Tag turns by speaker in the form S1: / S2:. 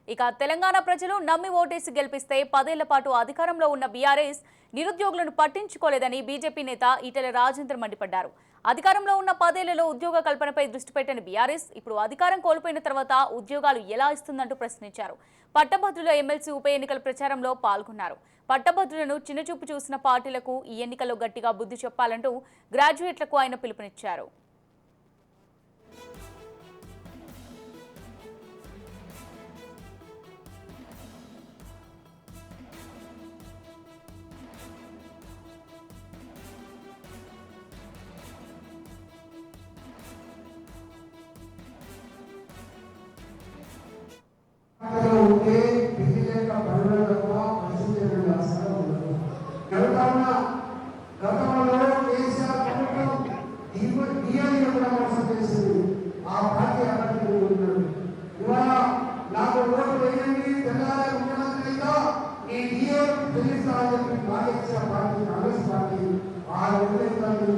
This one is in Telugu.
S1: ఇక తెలంగాణ ప్రజలు నమ్మి ఓటేసి గెలిపిస్తే 10 ఏళ్ల పాటు అధికారంలో ఉన్న బీఆర్ఎస్ నిరుద్యోగులను పట్టించుకోలేదని బీజేపీ నేత ఈటెల రాజేందర్ మండిపడ్డారు. అధికారంలో ఉన్న 10 ఏళ్లలో ఉద్యోగ కల్పనపై దృష్టి పెట్టని బీఆర్ఎస్ ఇప్పుడు అధికారం కోల్పోయిన తర్వాత ఉద్యోగాలు ఎలా ఇస్తుందంటూ ప్రశ్నించారు. పట్టభద్రుల ఎమ్మెల్సీ ఉప ఎన్నికల ప్రచారంలో పాల్గొన్నారు. పట్టభద్రులను చిన్నచూపు చూసిన పార్టీలకు ఈ ఎన్నికల్లో గట్టిగా బుద్ధి చెప్పాలంటూ గ్రాడ్యుయేట్లకు ఆయన పిలుపునిచ్చారు.
S2: ఉంటే బిజినెస్ పనుల పరిస్థితి అవసరం ఉండదు. గతంలో కేసీఆర్ ప్రభుత్వం డిఎల్ని కూడా మోసం చేసింది. ఆ పార్టీ అభ్యర్థి ఉన్నాడు. ఇవాళ నాకు ఓటు వేయండి తెలంగాణ ముఖ్యమంత్రిగా ఈ డిఎల్ చెల్లిస్తామని చెప్పి మాటిచ్చిన పార్టీ కాంగ్రెస్ పార్టీ ఆ నిర్ణయించాలని